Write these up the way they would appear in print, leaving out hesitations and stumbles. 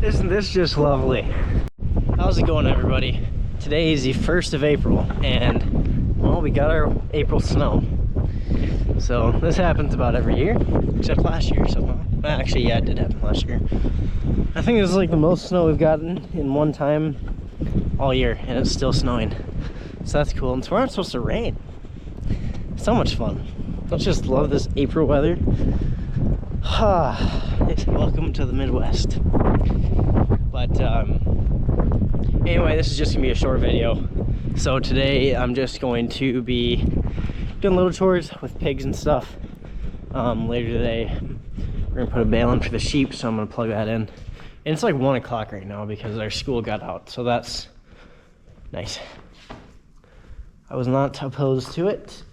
Isn't this just lovely? How's it going, everybody? Today is the 1st of April, and well, we got our April snow. So this happens about every year, except last year somehow. Well, actually, yeah, it did happen last year. I think this is like the most snow we've gotten in one time all year, and it's still snowing. So that's cool. And tomorrow it's supposed to rain. So much fun. Don't you just love this April weather? Welcome to the Midwest. But anyway, this is just gonna be a short video. So today I'm just going to be doing little chores with pigs and stuff. Later today we're gonna put a bale in for the sheep, so I'm gonna plug that in. And it's like 1 o'clock right now because our school got out, so that's nice. I was not opposed to it.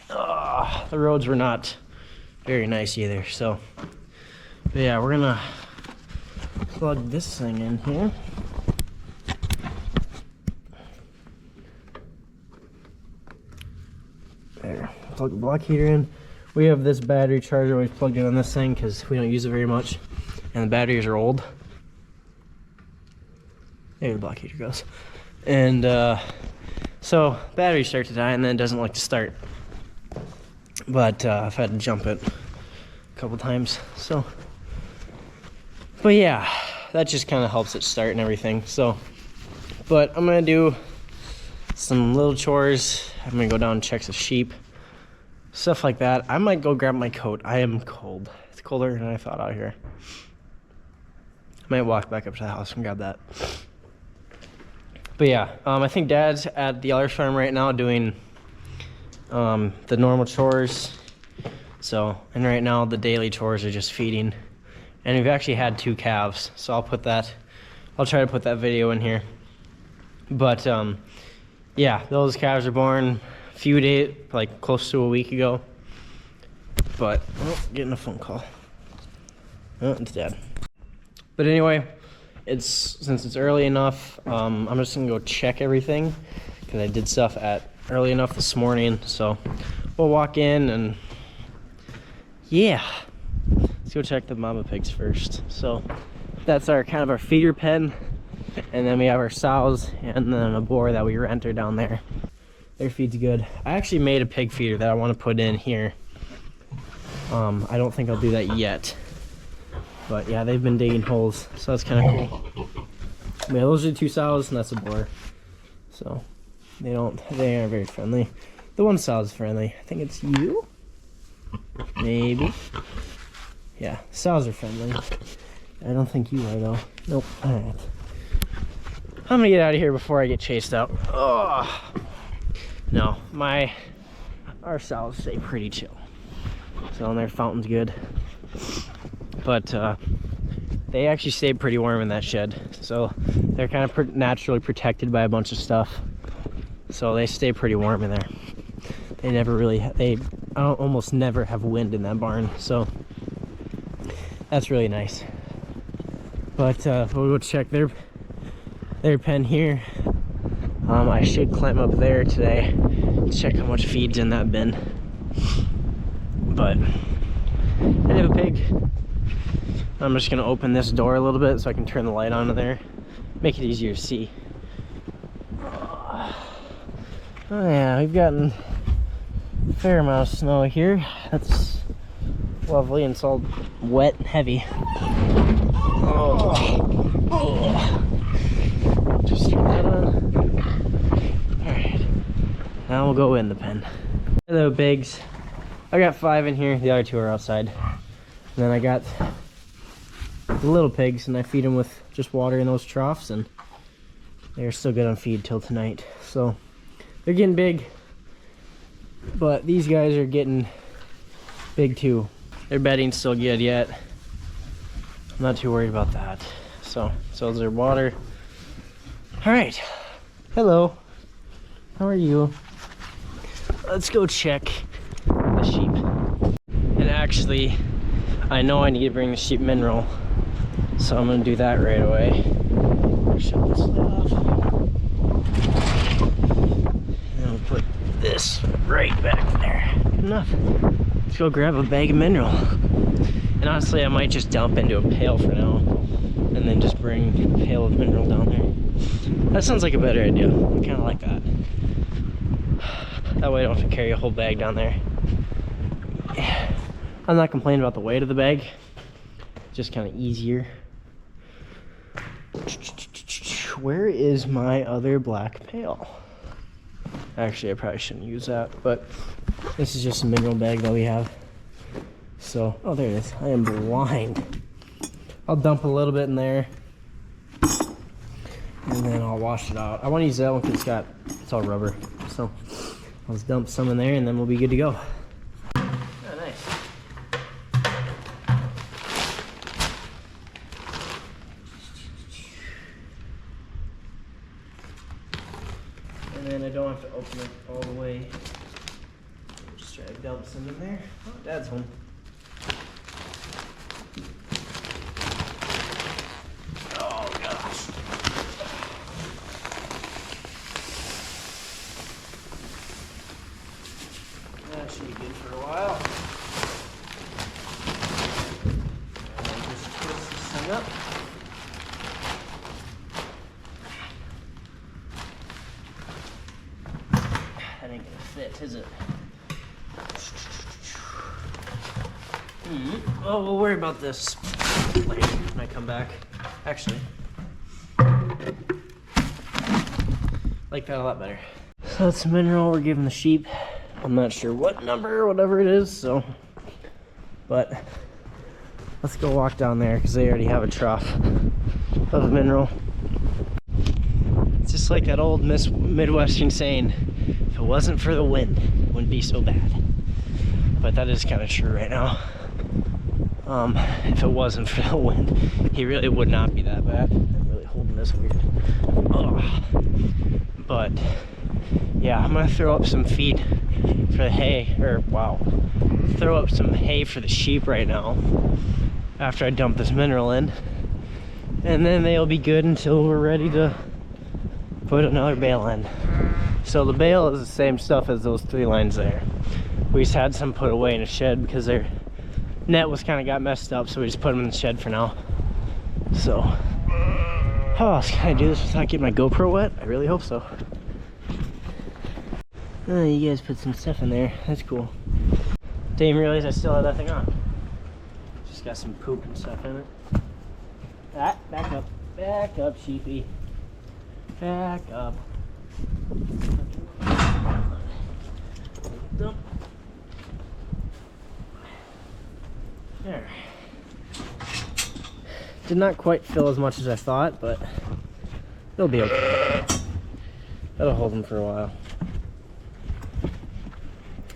The roads were not very nice either, so but yeah, we're gonna plug this thing in here. There, plug the block heater in. We have this battery charger always plugged in on this thing because we don't use it very much, and the batteries are old. There the block heater goes. And so battery starts to die and then it doesn't like to start. But I've had to jump it a couple times, so. But yeah, that just kind of helps it start and everything. So, but I'm gonna do some little chores. I'm gonna go down and check the sheep, stuff like that. I might go grab my coat. I am cold. It's colder than I thought out here. I might walk back up to the house and grab that. But yeah, I think Dad's at the other farm right now doing the normal chores. So, and right now the daily chores are just feeding. And we've actually had 2 calves, so I'll try to put that video in here. But yeah, those calves were born a few days, like close to a week ago. But, oh, getting a phone call. Oh, it's Dad. But anyway, since it's early enough, I'm just gonna go check everything because I did stuff early enough this morning. So we'll walk in and yeah, let's go check the mama pigs first. So that's our kind of our feeder pen, and then we have our sows and then a boar that we renter down there. Their feed's good. I actually made a pig feeder that I want to put in here. I don't think I'll do that yet. But yeah, they've been digging holes, so that's kind of cool. Yeah, those are 2 sows and that's a boar. So they aren't very friendly. The one sow is friendly. I think it's you? Maybe. Yeah, sows are friendly. I don't think you are though. Nope. Alright. I'm gonna get out of here before I get chased out. Oh no, our sows stay pretty chill. So and their fountain's good. But they actually stay pretty warm in that shed, so they're kind of naturally protected by a bunch of stuff, so they stay pretty warm in there. They almost never have wind in that barn, so that's really nice. But we'll go check their pen here. I should climb up there today to check how much feed's in that bin. But I have a pig. I'm just gonna open this door a little bit so I can turn the light on there, make it easier to see. Oh yeah, we've gotten a fair amount of snow here. That's lovely, and it's all wet and heavy. Just turn that on. Alright, now we'll go in the pen. Hello pigs. I got 5 in here, the other 2 are outside. And then I got the little pigs, and I feed them with just water in those troughs, and they're still good on feed till tonight. So they're getting big, but these guys are getting big too. Their bedding's still good yet. I'm not too worried about that. So is their water. All right, hello, how are you? Let's go check the sheep. And actually, I know I need to bring the sheep mineral, so I'm gonna do that right away. Shut this lid off. And I'll put this right back there. Good enough. Let's go grab a bag of mineral. And honestly, I might just dump into a pail for now, and and then just bring a pail of mineral down there. That sounds like a better idea. I kind of like that. That way I don't have to carry a whole bag down there. I'm not complaining about the weight of the bag. Just kind of easier. Where is my other black pail? Actually, I probably shouldn't use that, but this is just a mineral bag that we have. So, oh, there it is. I am blind. I'll dump a little bit in there, and then I'll wash it out. I want to use that one because it's all rubber. So, I'll just dump some in there, and then we'll be good to go. Oh, nice. And then I don't have to open it all the way. Just try to dump some in there. Oh, Dad's home. Oh gosh. That should be good for a while. And just twist this thing up. That ain't gonna fit, is it? Oh, we'll worry about this later when I come back. Actually, like that a lot better. So that's the mineral we're giving the sheep. I'm not sure what number or whatever it is, so, but let's go walk down there because they already have a trough of mineral. It's just like that old Midwestern saying, if it wasn't for the wind, it wouldn't be so bad. But that is kind of true right now. If it wasn't for the wind, he really would not be that bad. I'm really holding this weird. Oh. But yeah, I'm gonna throw up some feed for the hay, or wow, throw up some hay for the sheep right now after I dump this mineral in, and then they'll be good until we're ready to put another bale in. So the bale is the same stuff as those 3 lines there. We just had some put away in a shed because their net was kind of got messed up, so we just put them in the shed for now. So, how else can I do this without getting my GoPro wet? I really hope so. Oh, you guys put some stuff in there. That's cool. Didn't even realize I still had that thing on. Just got some poop and stuff in it. Ah, back up, sheepy. Back up. Dump. There. Did not quite fill as much as I thought, but it'll be okay. That'll hold them for a while.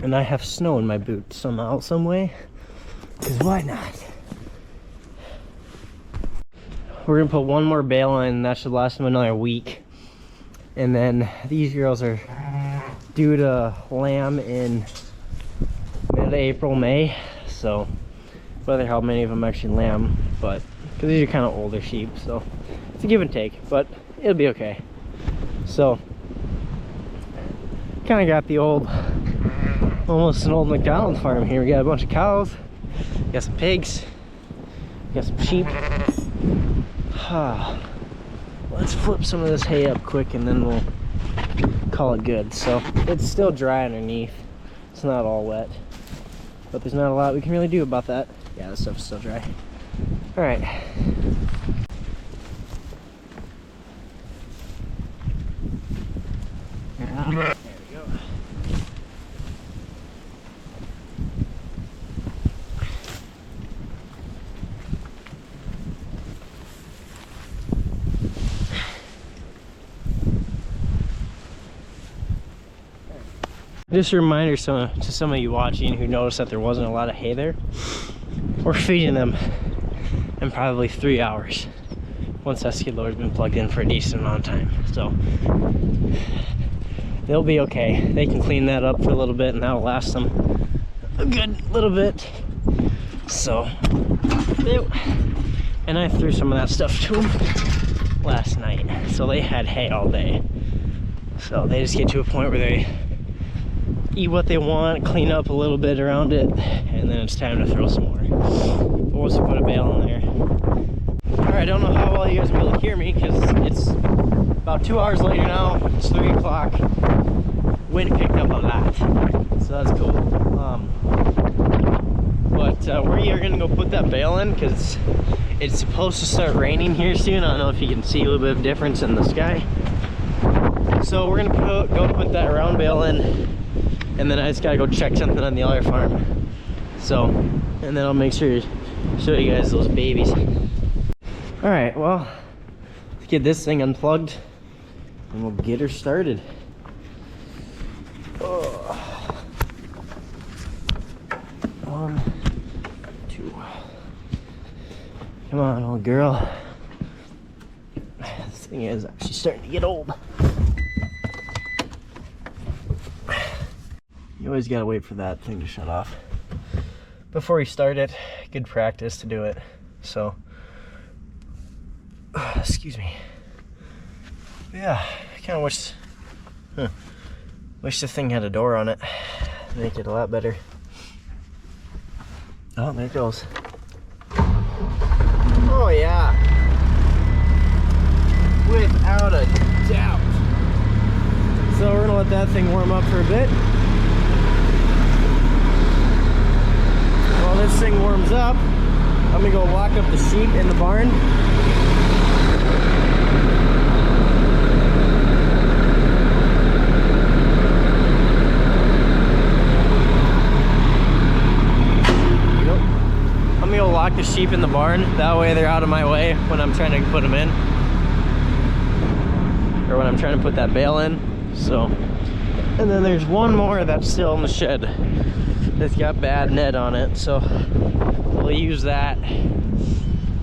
And I have snow in my boots somehow, some way. Because why not? We're gonna put one more bale in, and that should last them another week. And then these girls are due to lamb in mid-April, May. So whether how many of them actually lamb, but because these are kind of older sheep, so it's a give and take, but it'll be okay. So kind of got the old, almost an old McDonald's farm here. We got a bunch of cows, we got some pigs, we got some sheep. Let's flip some of this hay up quick and then we'll call it good. So it's still dry underneath, it's not all wet, but there's not a lot we can really do about that. Yeah, this stuff's still dry. All right. There we go. Just a reminder to some of you watching who noticed that there wasn't a lot of hay there. We're feeding them in probably 3 hours once that skid loader's been plugged in for a decent amount of time. So they'll be okay. They can clean that up for a little bit and that'll last them a good little bit. So, and I threw some of that stuff to them last night. So they had hay all day. So they just get to a point where they eat what they want, clean up a little bit around it, and then it's time to throw some more. But once we put a bale in there. Alright, I don't know how well you guys will be able to hear me because it's about 2 hours later now. It's 3 o'clock. Wind picked up a lot, so that's cool. But we are gonna go put that bale in because it's supposed to start raining here soon. I don't know if you can see a little bit of difference in the sky. So we're gonna go put that round bale in, and then I just gotta go check something on the other farm. So, and then I'll make sure to show you guys those babies. All right, well, let's get this thing unplugged and we'll get her started. Oh. 1, 2. Come on, old girl. This thing is actually starting to get old. You always gotta wait for that thing to shut off before you start it. Good practice to do it. So, excuse me. Yeah, I kind of wish the thing had a door on it. Make it a lot better. Oh, there it goes. Oh yeah, without a doubt. So we're gonna let that thing warm up for a bit. While this thing warms up, I'm gonna go walk up the sheep in the barn. I'm gonna go lock the sheep in the barn. That way they're out of my way when I'm trying to put them in. Or when I'm trying to put that bale in. So, and then there's one more that's still in the shed that's got bad net on it. So we'll use that.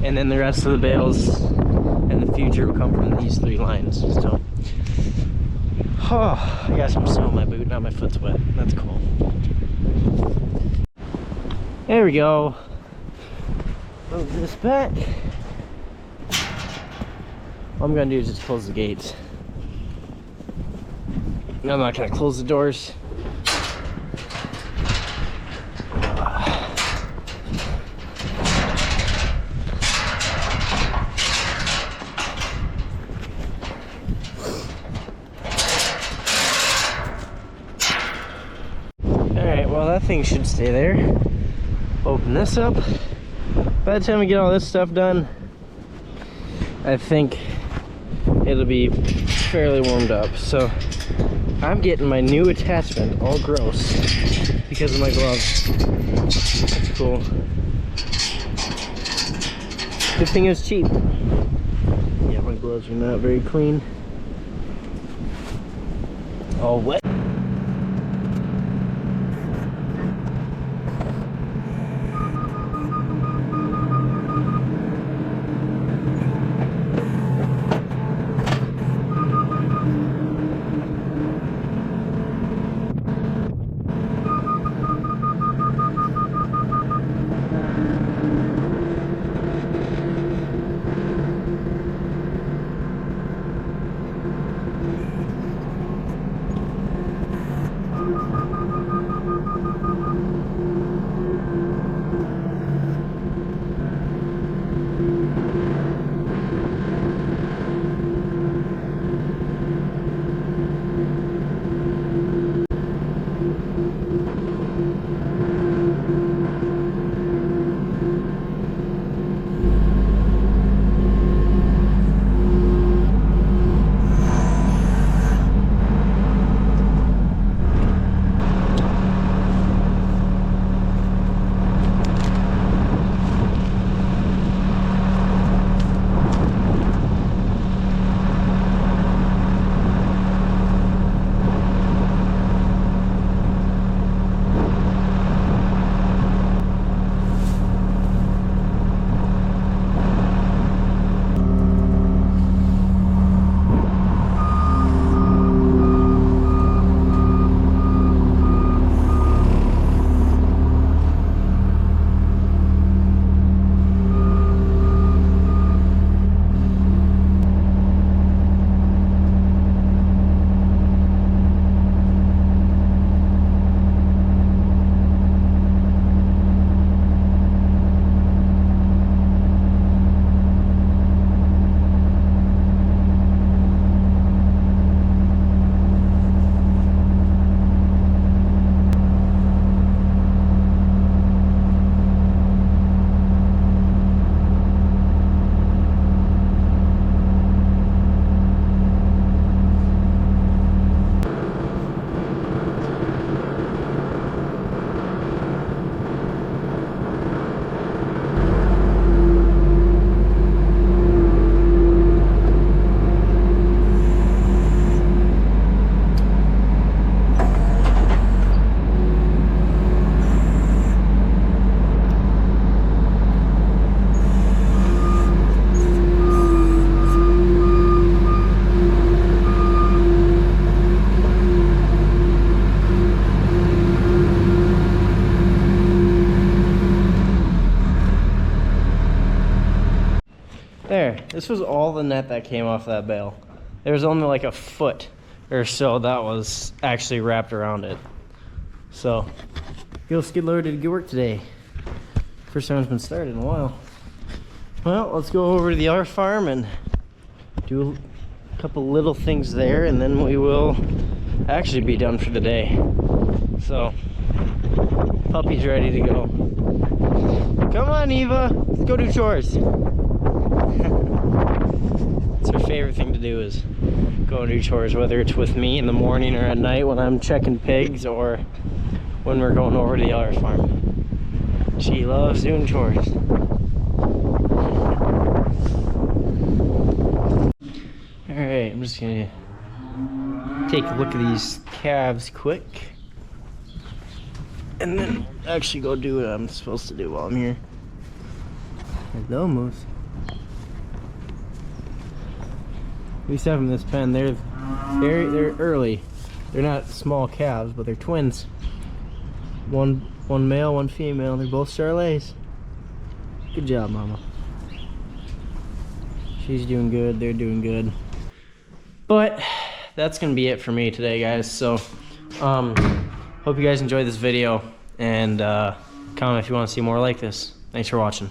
And then the rest of the bales in the future will come from these 3 lines. So, oh, I got some snow on my boot. Now my foot's wet. That's cool. There we go. Move this back. All I'm gonna do is just close the gates. I'm not gonna close the doors. Alright, well that thing should stay there. Open this up. By the time we get all this stuff done, I think it'll be fairly warmed up. So I'm getting my new attachment all gross because of my gloves. That's cool. Good thing it's cheap. Yeah, my gloves are not very clean. All wet. This was all the net that came off that bale. There was only like a foot or so that was actually wrapped around it. So, good skid loader did good work today. First time it's been started in a while. Well, let's go over to the other farm and do a couple little things there, and then we will actually be done for the day. So, puppy's ready to go. Come on, Eva, let's go do chores. It's her favorite thing to do is go and do chores, whether it's with me in the morning or at night when I'm checking pigs or when we're going over to the other farm. She loves doing chores. Alright, I'm just gonna take a look at these calves quick and then actually go do what I'm supposed to do while I'm here. Hello, Moose. We used to have them in this pen. They're early. They're not small calves, but they're twins. One male, one female. They're both Charolais. Good job, Mama. She's doing good. They're doing good. But that's gonna be it for me today, guys. So, hope you guys enjoyed this video, and comment if you want to see more like this. Thanks for watching.